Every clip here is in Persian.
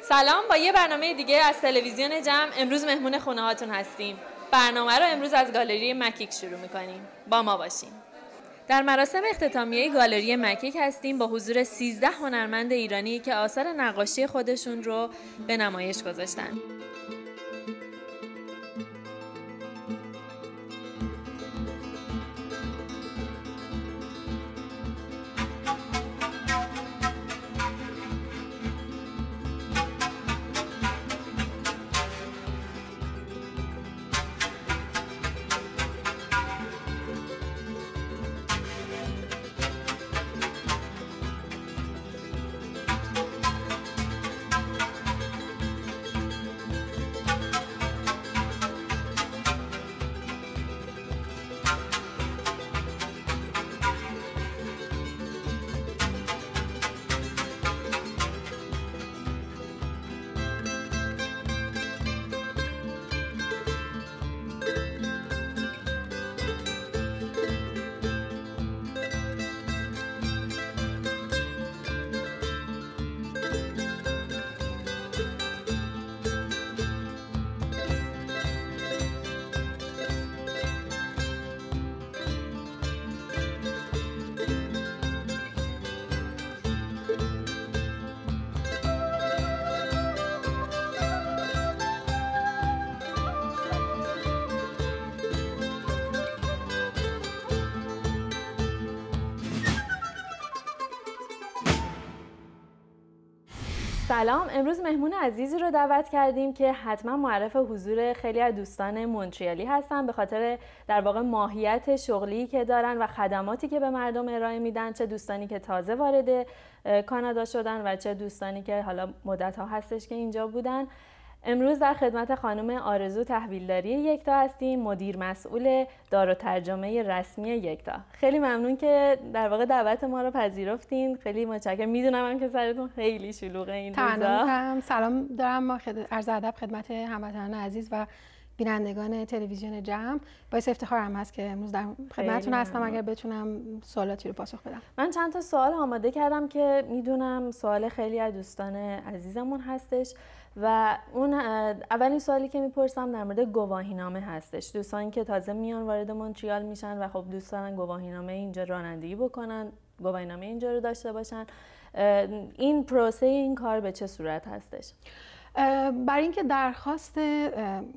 سلام، با یه برنامه دیگه از تلویزیون جمع امروز مهمون خونه هاتون هستیم. برنامه رو امروز از گالری مکیک شروع میکنیم. با ما باشین. در مراسم اختتامیه گالری مکیک هستیم با حضور 13 هنرمند ایرانی که آثار نقاشی خودشون رو به نمایش گذاشتن. سلام، امروز مهمون عزیزی رو دعوت کردیم که حتما معرف حضور خیلی از دوستان مونتریالی هستن به خاطر در واقع ماهیت شغلی که دارن و خدماتی که به مردم ارائه میدن، چه دوستانی که تازه وارد کانادا شدن و چه دوستانی که حالا مدت‌ها هستش که اینجا بودن. امروز در خدمت خانم آرزو تحویلداری یکتا هستیم، مدیر مسئول دار و ترجمه رسمی یکتا. خیلی ممنون که در واقع دعوت ما رو پذیرفتین. خیلی متشکرم. میدونم هم که سرتون خیلی شلوغه این روزا. سلام دارم، ما عرض ادب خدمت هموطنان عزیز و بینندگان تلویزیون جمع. باعث افتخارم هست که امروز در خدمتتون هستم. اگر بتونم سوالاتی رو پاسخ بدم. من چند تا سوال آماده کردم که میدونم سوال خیلی از دوستان عزیزمون هستش و اون اولین سوالی که میپرسم در مورد گواهینامه هستش. دوستانی که تازه میان وارد مونتریال میشن و خب دوست دارن گواهینامه اینجا رانندگی بکنن، گواهینامه اینجا رو داشته باشن، این پروسه این کار به چه صورت هستش؟ برای اینکه درخواست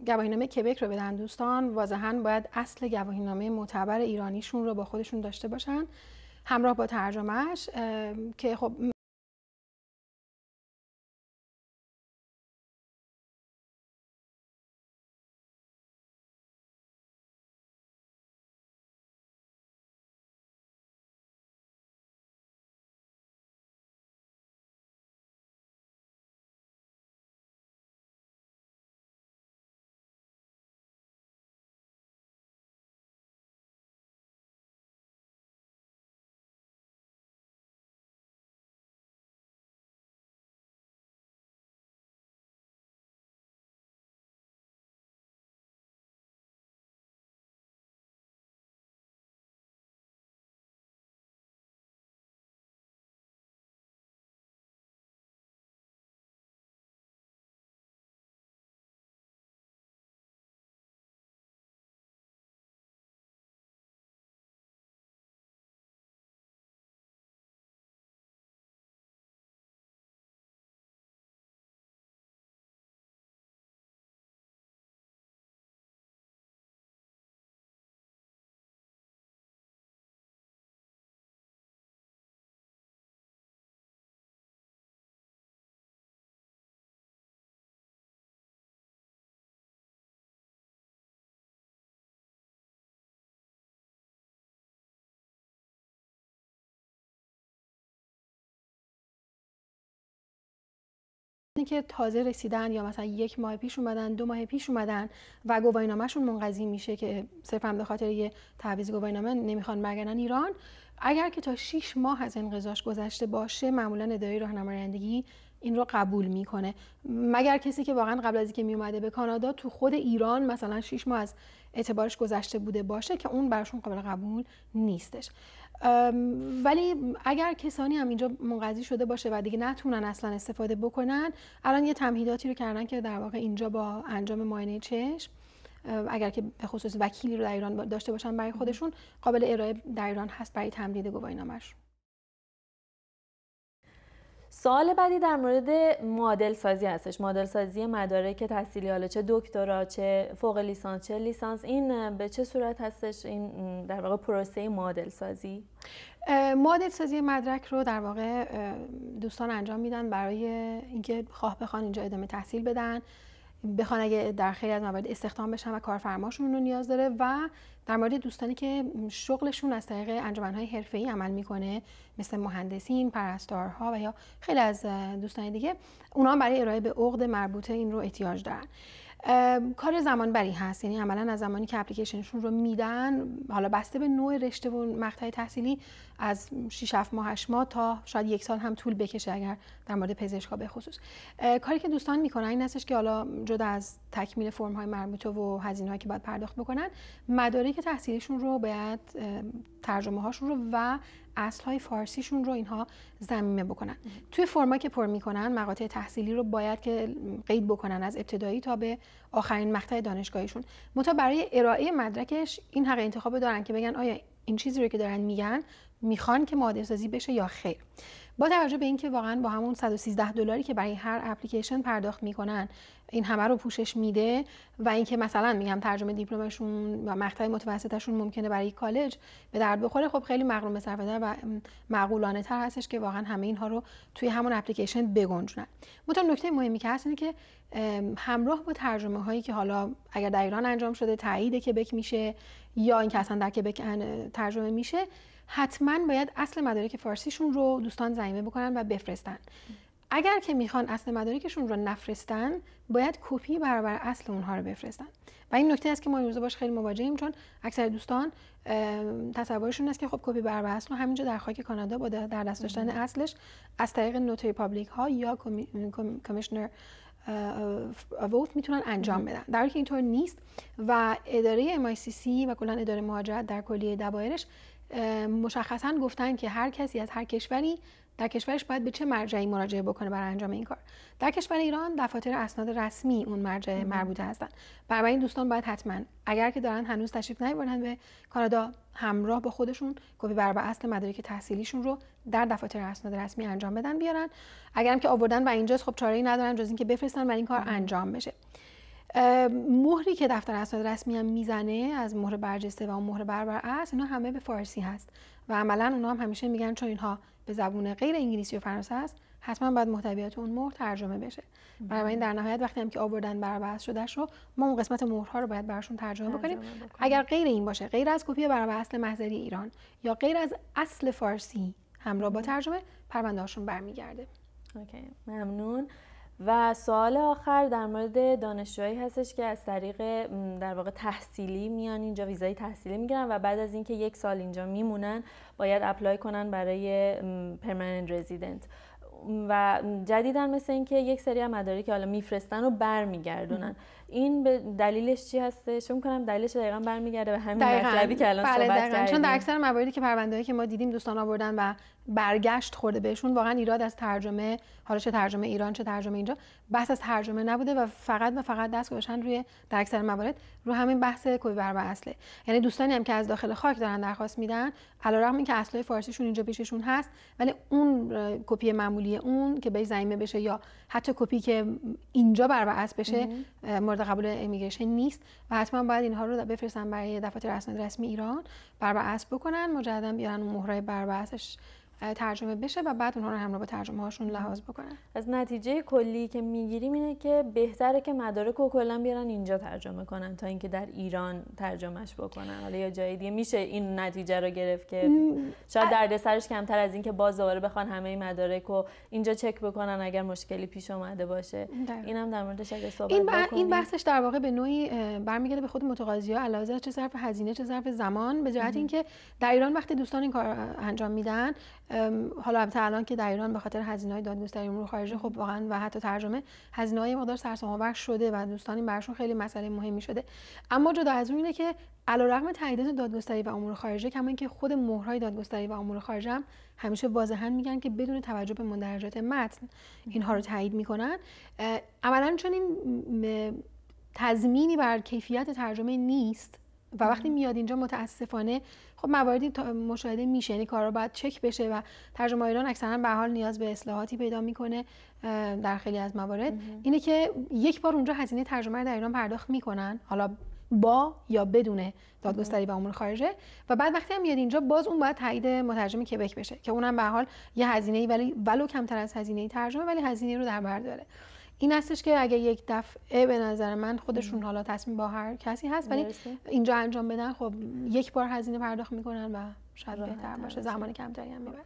گواهینامه کبک رو بدن دوستان، واضحاً باید اصل گواهینامه معتبر ایرانیشون رو با خودشون داشته باشن همراه با ترجمهش که خب که تازه رسیدن یا مثلا 1 ماه پیش اومدن، 2 ماه پیش اومدن و گواهینامه‌شون منقضی میشه که صرفا به خاطر یه تعویض گواهینامه نمیخوان برگردن ایران، اگر که تا 6 ماه از انقضاش گذشته باشه معمولا اداره راهنمای رانندگی این رو قبول میکنه، مگر کسی که واقعا قبل از اینکه میومده به کانادا تو خود ایران مثلا 6 ماه از اعتبارش گذشته بوده باشه که اون براشون قابل قبول نیستش. ولی اگر کسانی هم اینجا منقضی شده باشه و دیگه نتونن اصلا استفاده بکنن، الان یه تمهیداتی رو کردن که در واقع اینجا با انجام معاینه چشم، اگر که به خصوص وکیلی رو در ایران داشته باشن برای خودشون، قابل ارائه در ایران هست برای تمدید گواهینامه‌شون. سوال بعدی در مورد معادل سازی هستش. معادل سازی مدارک تحصیلی، حالا چه دکترا، چه فوق لیسانس، چه لیسانس، این به چه صورت هستش؟ این در واقع پروسه معادل سازی؟ معادل سازی مدرک رو در واقع دوستان انجام میدن برای اینکه خواه بخوان اینجا ادامه تحصیل بدن، بخوان اگه در خیلی از موارد استخدام بشن و کارفرماشون رو نیاز داره، و در مورد دوستانی که شغلشون از طریق انجمن‌های حرفه‌ای عمل میکنه مثل مهندسین، پرستارها و یا خیلی از دوستان دیگه، اونا هم برای ارائه به عقد مربوطه این رو احتیاج دارن. کار زمان بری هست، یعنی عملاً از زمانی که اپلیکیشنشون رو میدن، حالا بسته به نوع رشته و مقطع تحصیلی، از 6-7 ماه 8 ماه تا شاید 1 سال هم طول بکشه اگر در مورد پزشکا به خصوص. کاری که دوستان میکنن این هستش که حالا جدا از تکمیل فرم‌های مربوطه و هزینه‌هایی که باید پرداخت بکنن، مدارک تحصیلیشون رو باید ترجمه‌هاشون رو و اصل‌های فارسیشون رو اینها ضمیمه بکنن. توی فرمایی که پر میکنن مقاطع تحصیلی رو باید که قید بکنن از ابتدایی تا به آخرین مقطع دانشگاهیشون. منتها برای ارائه مدرکش این حق انتخاب دارن که بگن آیا این چیزی رو که دارن میگن میخوان که معادل سازی بشه یا خیر. با توجه به اینکه واقعا با همون $113 که برای هر اپلیکیشن پرداخت میکنن این همه رو پوشش میده، و اینکه مثلا میگم ترجمه دیپلمشون و مقطع متوسطشون ممکنه برای کالج به درد بخوره، خب خیلی مقروم صرفه‌تر و معقولانه تر هستش که واقعا همه اینها رو توی همون اپلیکیشن بگنجونن. منتها نکته مهمی که هست اینه که همراه با ترجمه هایی که حالا اگر در ایران انجام شده تایید کبک میشه یا اینکه اصلا در کبک ترجمه میشه، حتما باید اصل مدارک فارسیشون رو دوستان ضمیمه بکنن و بفرستن. اگر که میخوان اصل مدارکشون رو نفرستن، باید کپی برابر اصل اونها رو بفرستن. و این نکته است که ما امروزه باش خیلی مواجهیم، چون اکثر دوستان تصورشون است که خب کپی برابر اصل رو همینجا در خاک کانادا با در دست داشتن اصلش از طریق نوتاری پابلیک ها یا کمیشنر ووت میتونن انجام بدن، در حالی که اینطور نیست. و اداره MICC و کلا اداره مهاجرت در کلیه دبایرش مشخصا گفتن که هر کسی از هر کشوری در کشورش باید به چه مرجعی مراجعه بکنه برای انجام این کار. در کشور ایران دفاتر اسناد رسمی اون مرجع مربوطه هستن. برای این دوستان باید حتما اگر که دارن هنوز تشریف نیاوردن به کانادا، همراه با خودشون کپی برابر اصل مدارک تحصیلیشون رو در دفتر اسناد رسمی انجام بدن بیارن. اگرم که آوردن و اینجاست، خب چاره‌ای ندارن جز اینکه بفرستن و این کار انجام بشه. مهری که دفتر اسناد رسمی هم میزنه از مهر برجسته و اون مهر برابر اصل، اینا همه به فارسی هست و عملاً اونا هم همیشه میگن چون اینها به زبون غیر انگلیسی و فرانسه است، حتما باید محتویات اون مهر ترجمه بشه. برای این در نهایت وقتی هم که آوردن برابر اصل شدهش رو، ما اون قسمت مهرها رو باید براشون ترجمه بکنیم. اگر غیر این باشه، غیر از کپی برابر اصل محضری ایران یا غیر از اصل فارسی همراه با ترجمه، پرونده‌هاشون برمیگرده. اوکی، ممنون. و سوال آخر در مورد دانشجوهایی هستش که از طریق در واقع تحصیلی میان اینجا، ویزای تحصیلی میگیرن و بعد از اینکه 1 سال اینجا میمونن باید اپلای کنن برای پرمننت رزیدنت و جدیداً مثل اینکه یک سری از مدارکی که حالا میفرستن و برمیگردونن. این به دلیلش چی هستش؟ فکر می‌کنم دلیلش دقیقاً برمیگرده به همین مطلبی که الان صحبت کردیم. چون در اکثر مواردی که پرونده‌ای که ما دیدیم دوستان آوردن و برگشت خورده بهشون، واقعا ایراد از ترجمه، حالا چه ترجمه ایران چه ترجمه اینجا، بحث از ترجمه نبوده و فقط دست گذاشتن روی در اکثر موارد رو همین بحث کپی برابر اصله. یعنی دوستانی هم که از داخل خاک دارن درخواست میدن، علیرغم اینکه اصلای فارسیشون اینجا پیششون هست، ولی اون کپی معمولی اون که به ضمیمه بشه یا حتی کپی که اینجا برابر اصل بشه مورد قبول امیگریشن نیست و حتما باید اینها رو بفرستن برای دفاتر اسناد رسمی ایران برابر اصل بکنن، مجددا بیارن اون مهرای برابر اصلش ترجمه بشه و بعد اونها رو همراه با ترجمه هاشون لحاظ بکنن. از نتیجه کلی که میگیریم اینه که بهتره که مدارک رو کلا بیارن اینجا ترجمه کنن تا اینکه در ایران ترجمهش بکنن. حالا یا جای دیگه میشه این نتیجه رو گرفت که شاید دردسرش کمتر از این که باز دوباره بخوان همه مدارک رو اینجا چک بکنن اگر مشکلی پیش اومده باشه. اینم در موردش اگه صحبت بکنیم. این بحثش در واقع به نوعی برمیگرده به خود متقاضی‌ها، علاوه چه صرف هزینه چه صرف زمان، به جهت اینکه در ایران وقتی دوستان این کار انجام میدن حالا البته الان که در ایران به خاطر هزینه‌های دادگستری امور خارجه خب واقعا و حتی ترجمه هزینه‌های مقدار سرسام‌آور شده و دوستان این براشون خیلی مسئله مهمی شده. اما جدا از اون اینه که علیرغم تاییدات دادگستری و امور خارجه، کما اینکه خود مهرهای دادگستری و امور خارجه هم همیشه واضحا میگن که بدون توجه به مندرجات متن اینها رو تایید میکنن. عملاً چون این تضمینی بر کیفیت ترجمه نیست و وقتی میاد اینجا متاسفانه خب مواردی مشاهده میشه، یعنی کارا باید چک بشه و ترجمه ایران اکثرا به حال نیاز به اصلاحاتی پیدا میکنه در خیلی از موارد. اینه که یک بار اونجا هزینه ترجمه رو در ایران پرداخت میکنن، حالا با یا بدون دادگستری و امور خارجه، و بعد وقتی هم میاد اینجا باز اون باید تایید مترجم کبک بشه که اونم به حال یه هزینه‌ای ولی ولو کمتر از هزینه ترجمه ولی هزینه رو در بر داره. این هستش که اگه یک دفعه به نظر من خودشون حالا تصمیم با هر کسی هست ولی اینجا انجام بدن خب یک بار هزینه پرداخت میکنن و شاید بهتر باشه، زمان کمتری هم میبره.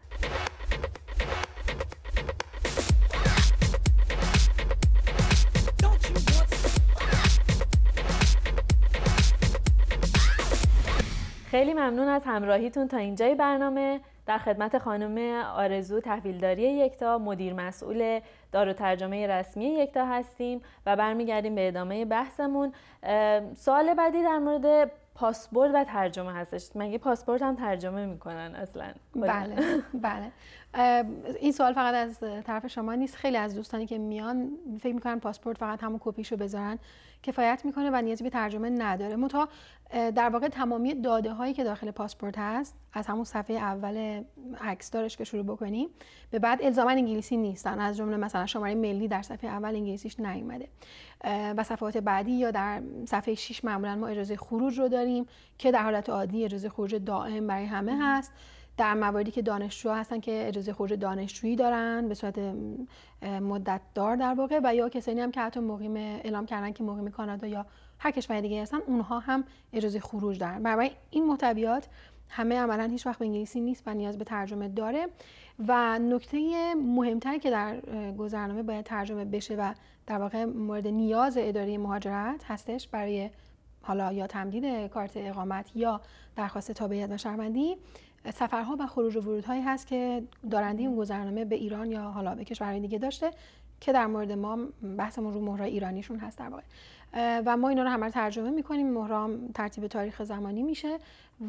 خیلی ممنون از همراهیتون تا اینجای برنامه. در خدمت خانم آرزو تحویلداری یکتا، مدیر مسئول دار و ترجمه رسمی یکتا هستیم و برمیگردیم به ادامه بحثمون. سوال بعدی در مورد پاسپورت و ترجمه هستش. مگه پاسپورت هم ترجمه میکنن اصلا؟ بله بله. این سوال فقط از طرف شما نیست، خیلی از دوستانی که میان فکر میکنن پاسپورت فقط همون کپیشو بذارن کفایت میکنه و نیازی به ترجمه نداره. منتها در واقع تمامی داده هایی که داخل پاسپورت هست، از همون صفحه اول عکس دارش که شروع بکنیم به بعد الزاما انگلیسی نیستن، از جمله مثلا شماره ملی در صفحه اول انگلیسیش نیومده و صفحات بعدی یا در صفحه 6 معمولا ما اجازه خروج رو داریم که در حالت عادی اجازه خروج دائم برای همه هست. در مواردی که دانشجو هستن که اجازه خروج دانشجویی دارن به صورت مدت دار در واقع، و یا کسانی هم که حتی مقیم اعلام کردن که مقیم کانادا یا هر کشور دیگه هستن اونها هم اجازه خروج دارن. برای این محتویات همه عملاً هیچ وقت به انگلیسی نیست و نیاز به ترجمه داره. و نکته مهمتری که در گذرنامه باید ترجمه بشه و در واقع مورد نیاز اداره مهاجرت هستش برای حالا یا تمدید کارت اقامت یا درخواست تابعیت و شهروندی، سفرها و خروج و ورودهایی هست که دارنده اون گذرنامه به ایران یا حالا به کشورهای دیگه داشته که در مورد ما بحثمون رو مهرای ایرانیشون هست در واقع، و ما اینا رو همه ترجمه می‌کنیم. مهرام ترتیب تاریخ زمانی میشه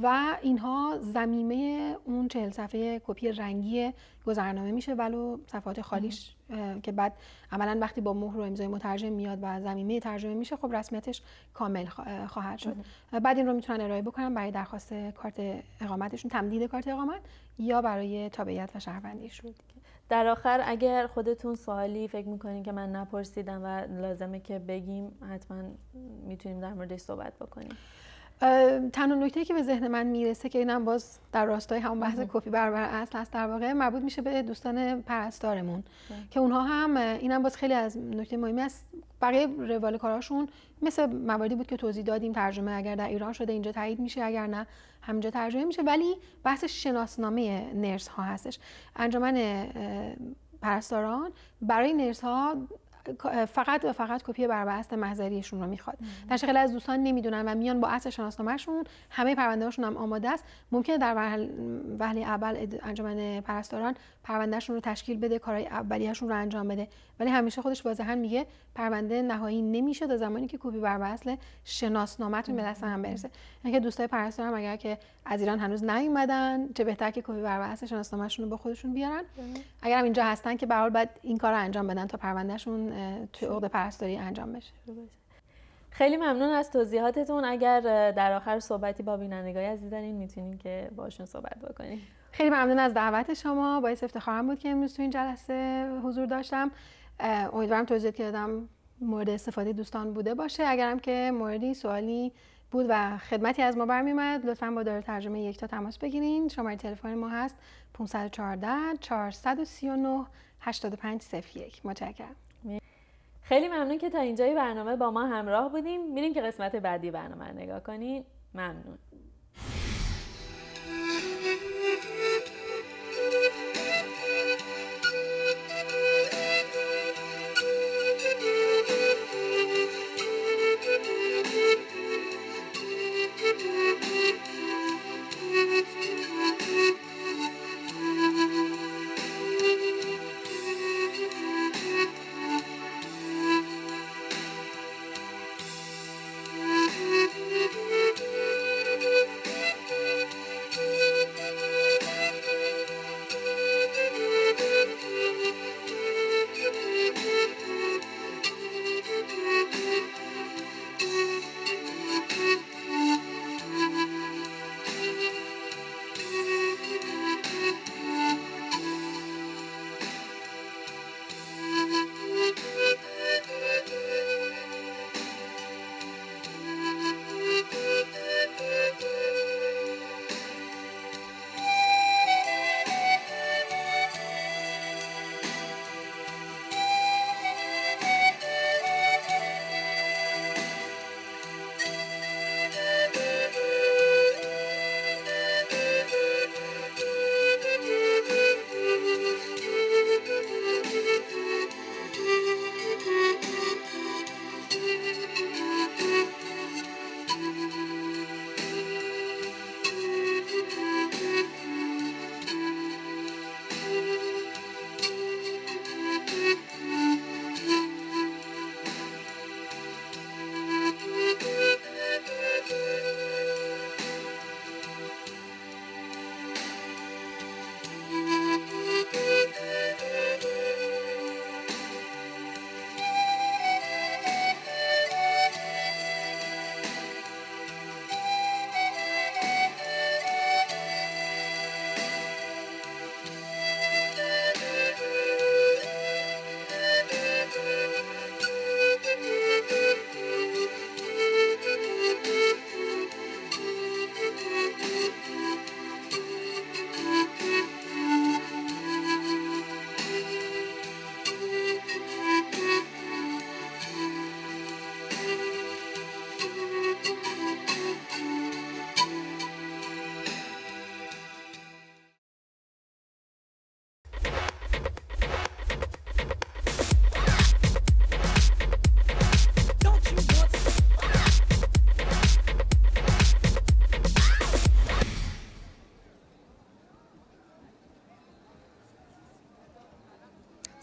و اینها ضمیمه اون 40 صفحه کپی رنگی گذرنامه میشه، ولو صفحات خالیش که بعد عملاً وقتی با مهر و امضای مترجم میاد و ضمیمه ترجمه میشه خب رسمیتش کامل خواهد شد. بعد این رو میتونن ارائه بکنن برای درخواست کارت اقامتشون، تمدید کارت اقامت یا برای تابعیت و شهروندیشون. در آخر اگر خودتون سوالی فکر میکنین که من نپرسیدم و لازمه که بگیم حتما میتونیم در موردش صحبت بکنیم. تنها نکته‌ای که به ذهن من میرسه که اینم باز در راستای همون بحث کپی برابر اصل هست در واقع، مربوط میشه به دوستان پرستارمون که اونها هم اینم باز خیلی از نکته مهمی است. بقیه روال کاراشون مثل مواردی بود که توضیح دادیم، ترجمه اگر در ایران شده اینجا تایید میشه، اگر نه همینجا ترجمه میشه، ولی بحث شناسنامه نرس ها هستش. انجمن پرستاران برای نرس ها فقط کپی برابر اصل محضریشون رو میخواد. در خیلی از دوستان نمیدونن و میان با اصل شناسنامه‌شون، همه پرونده‌هاشون هم آماده است، ممکنه در وهله اول انجمن پرستاران پروندهشون رو تشکیل بده، کارهای اولیه‌شون رو انجام بده، ولی همیشه خودش واضحا میگه پرونده نهایی نمیشه تا زمانی که کپی برابر اصل شناسنامه‌تون به دست هم برسه. اینکه دوستای پرستار هم اگر که از ایران هنوز نیومدن چه بهتر که کپی برابر اصل شناسنامه‌شون رو با خودشون بیارن. اگر هم اینجا هستن که به هر حال باید این کارو انجام بدن تا پروندهشون توی عقد پرستاری انجام بشه. خیلی ممنون از توضیحاتتون. اگر در آخر صحبتی با بینندگان عزیز دارین میتونین که باشون صحبت بکنین. خیلی ممنون از دعوت شما، باعث افتخارم بود که امروز تو این جلسه حضور داشتم. امیدوارم توضیحاتی که دادم مورد استفاده دوستان بوده باشه. اگرم که موردی سوالی بود و خدمتی از ما برمی‌آمد لطفاً با دار ترجمه یکتا تماس بگیرین. شماره تلفن ما هست 514 439 8501. متشکرم. خیلی ممنون که تا اینجای برنامه با ما همراه بودیم. میریم که قسمت بعدی برنامه رو نگاه کنین. ممنون.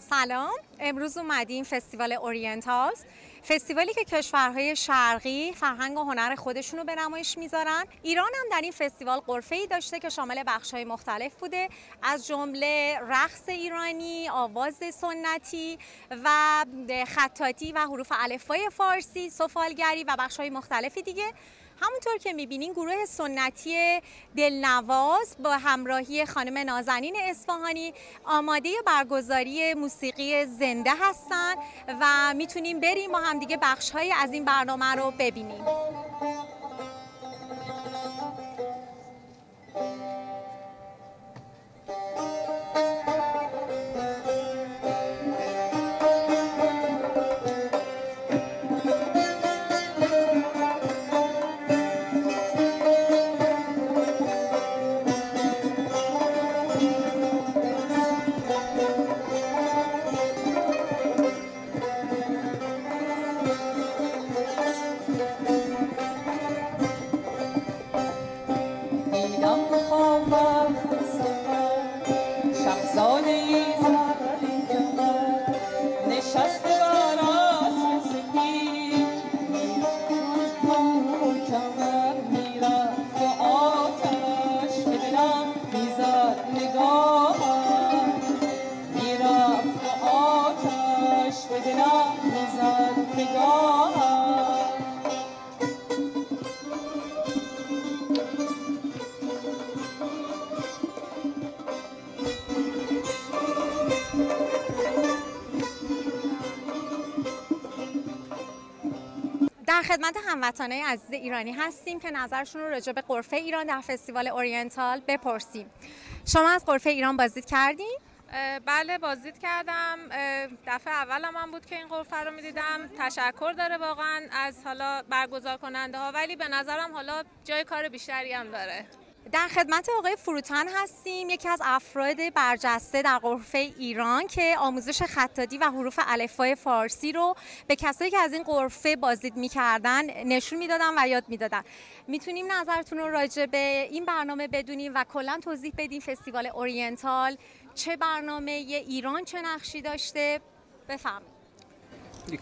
سلام، امروز اومدیم فستیوال اورینتالز، فستیوالی که کشورهای شرقی فرهنگ و هنر خودشون رو به نمایش میذارن. ایران هم در این فستیوال غرفه‌ای داشته که شامل بخش‌های مختلف بوده، از جمله رقص ایرانی، آواز سنتی و خطاطی و حروف الفبای فارسی، سفالگری و بخش‌های مختلفی دیگه. همونطور که میبینین گروه سنتی دلنواز با همراهی خانم نازنین اصفهانی آماده برگزاری موسیقی زنده هستن و میتونیم بریم با همدیگه بخش‌های از این برنامه رو ببینیم. در خدمت هموطنان عزیز ایرانی هستیم که نظرشون رو راجع به غرفه ایران در فستیوال اورینتال بپرسیم. شما از غرفه ایران بازدید کردین؟ بله بازدید کردم. دفعه اولم هم بود که این غرفه رو می‌دیدم. تشکر داره واقعا از حالا برگزار کننده ها، ولی به نظرم حالا جای کار بیشتری هم داره. در خدمت آقای فروتن هستیم، یکی از افراد برجسته در غرفه ایران که آموزش خطاطی و حروف الفبای فارسی رو به کسایی که از این غرفه بازدید می‌کردن نشون میدادن و یاد میدادن. میتونیم نظرتون رو راجع به این برنامه بدونیم و کلا توضیح بدیم فستیوال اورینتال چه برنامه ایران چه نقشی داشته؟ بفرمایید.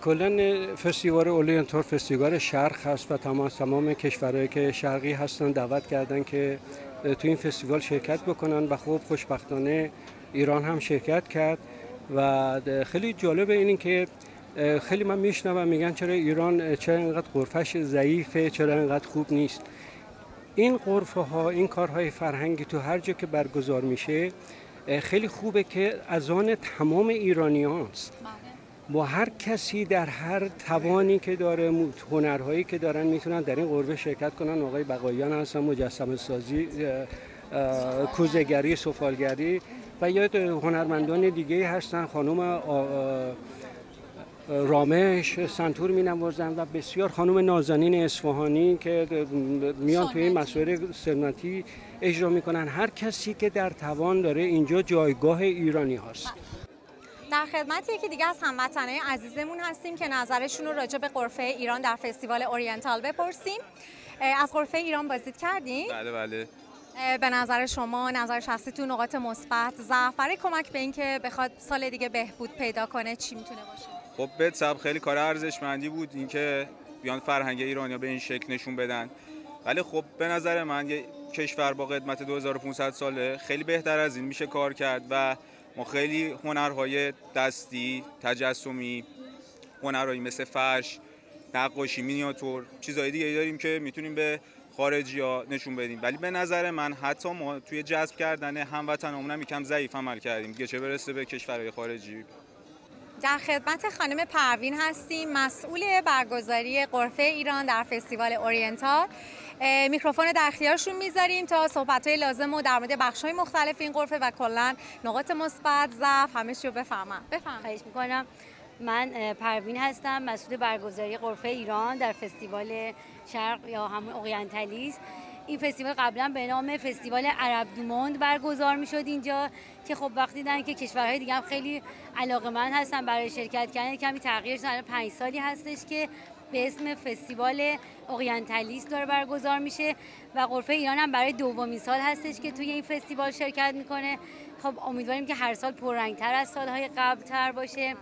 کلا فستیوال اورینتال فستیوال شرق هست و تمام کشورهایی که شرقی هستن دعوت کردن که تو این فستیوال شرکت بکنن و خب خوشبختانه ایران هم شرکت کرد و خیلی جالب اینه که خیلی من میشنوم میگن چرا ایران چرا اینقدر غرفش ضعیفه، چرا اینقدر خوب نیست. این غرفه ها، این کارهای فرهنگی تو هر جا که برگزار میشه خیلی خوبه که از آن تمام ایرانیان است. با هر کسی در هر توانی که داره، هنرهایی که دارن میتونن در این غرفه شرکت کنن. آقای بقاییان هستن، مجسمه سازی، کوزه‌گری، سفالگری و یا هنرمندان دیگه هستن، خانم رامش سنتور مینوازن و بسیار خانم نازنین اصفهانی که میان توی این مسائل سنتی اجرا میکنن. هر کسی که در توان داره اینجا جایگاه ایرانی هست. در خدمت یکی دیگه از هموطنان عزیزمون هستیم که نظرشون رو راجع به غرفه ایران در فستیوال اورینتال بپرسیم. از غرفه ایران بازدید کردین؟ بله. به نظر شما، نظر شخصیتون، نقاط مثبت، ضعف برای کمک به این که بخواد سال دیگه بهبود پیدا کنه چی میتونه باشه؟ خب به‌طبع خیلی کار ارزشمندی بود اینکه بیان فرهنگ ایرانی به این شکل نشون بدن. ولی خب به نظر من یه کشور با قدمت 2500 ساله خیلی بهتر از این میشه کار کرد و ما خیلی هنرهای دستی، تجسمی، هنرهایی مثل فرش، نقاشی، مینیاتور، چیزهای دیگه داریم که میتونیم به خارجی‌ها نشون بدیم. ولی به نظر من حتی ما توی جذب کردن هموطنامون هم یکم ضعیف عمل کردیم دیگه، چه برسه به کشورهای خارجی. در خدمت خانم پروین هستیم، مسئول برگزاری غرفه ایران در فستیوال اورینتال. میکروفون در اختیارشون میذاریم تا صحبت‌های لازم و در مورد بخش‌های مختلف این غرفه و کلاً نقاط مثبت، ضعف همه چی رو بفهمم. خواهش می‌کنم. من پروین هستم، مسئول برگزاری غرفه ایران در فستیوال شرق یا همون اورینتالیز. این فستیوال قبلا به نام فستیوال عرب دوموند برگزار میشد اینجا که خب وقتی دیدن که کشورهای دیگه هم خیلی علاقه‌مند هستن برای شرکت کردن، کمی تغییر شده. 5 سالی هستش که به اسم فستیوال اورینتالیز داره برگزار میشه و غرفه ایران هم برای دومین سال هستش که توی این فستیوال شرکت میکنه. خب امیدواریم که هر سال پررنگ‌تر از سالهای قبل‌تر باشه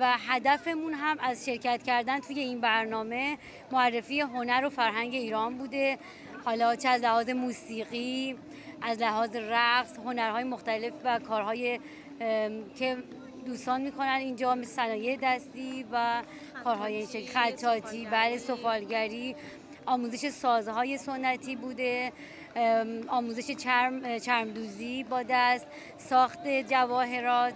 و هدفمون هم از شرکت کردن توی این برنامه معرفی هنر و فرهنگ ایران بوده، حالا چه از لحاظ موسیقی، از لحاظ رقص، هنرهای مختلف و کارهای که دوستان میکنن اینجا، مثل صنایع دستی و کارهای این شکل، خطاطی، بله، سفالگری، آموزش سازهای سنتی بوده، آموزش چرمدوزی با دست، ساخت جواهرات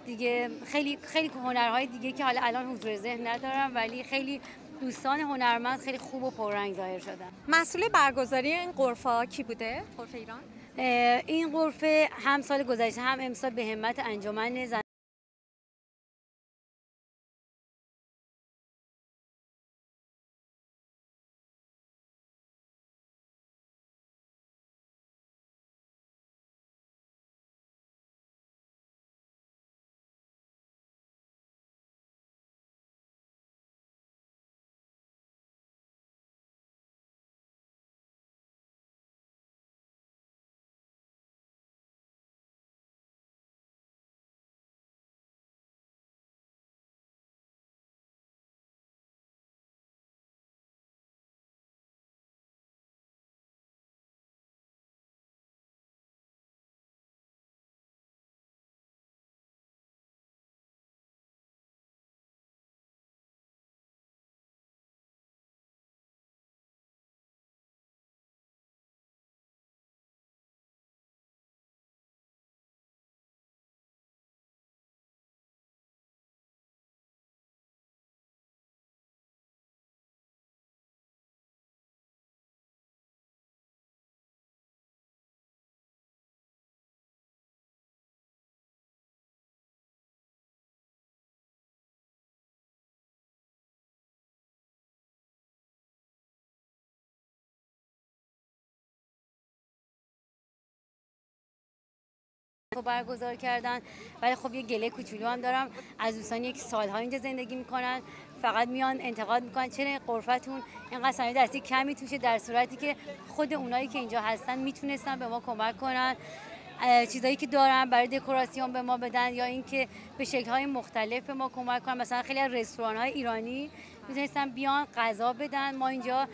دیگه، خیلی هنرهای دیگه که حالا الان حضور ذهن ندارم، ولی خیلی دوستان هنرمند خیلی خوب و پررنگ ظاهر شدن. مسئول برگزاری این غرفه کی بوده؟ غرفه ایران؟ این غرفه هم سال گذشته هم امسال به همت انجمن زن برگزار کردن، ولی خب یه گله کوچولو هم دارم از دوستانی که سال‌ها اینجا زندگی میکنن، فقط میان انتقاد میکنن چرا غرفتون اینقدر صنایع دستی کمی توشه، در صورتی که خود اونایی که اینجا هستن میتونستن به ما کمک کنن، چیزایی که دارن برای دکوراسیون به ما بدن، یا اینکه به شکل‌های مختلف به ما کمک کنن. مثلا خیلی از رستوران‌های ایرانی میتونستن بیان غذا بدن، ما اینجا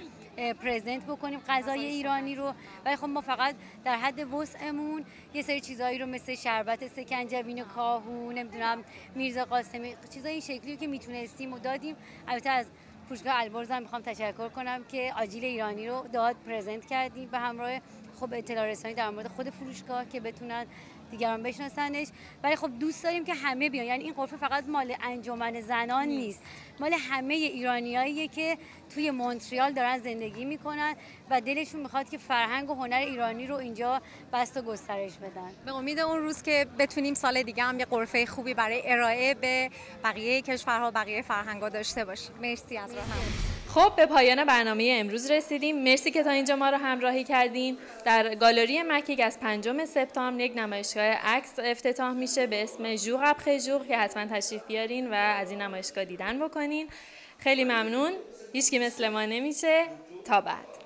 پرزنت بکنیم غذای ایرانی رو، ولی خب ما فقط در حد وسعمون یه سری چیزایی رو مثل شربت سکنجبین و کاهو، نمیدونم میرزا قاسمی، چیزای این شکلی که میتونستیم و دادیم. البته از فروشگاه البرز هم میخوام تشکر کنم که آجیل ایرانی رو داد پرزنت کردیم به همراه خب اطلاع رسانی در مورد خود فروشگاه که بتونن دیگران بشناسنش. ولی خب دوست داریم که همه بیان، یعنی این غرفه فقط مال انجمن زنان نیست، مال همه ایرانیاییه که توی مونتریال دارن زندگی میکنن و دلشون میخواد که فرهنگ و هنر ایرانی رو اینجا بست و گسترش بدن. به امید اون روز که بتونیم سال دیگه هم یه غرفه خوبی برای ارائه به بقیه کشورها و بقیه فرهنگ‌ها داشته باشیم. مرسی از راهنمایی. خب به پایان برنامه امروز رسیدیم. مرسی که تا اینجا ما رو همراهی کردین. در گالری مکیک از 5 سپتامبر یک نمایشگاه عکس افتتاح میشه به اسم ژوغ ابخ ژوغ که حتما تشریف بیارین و از این نمایشگاه دیدن بکنین. خیلی ممنون. هیچکی مثل ما نمیشه. تا بعد.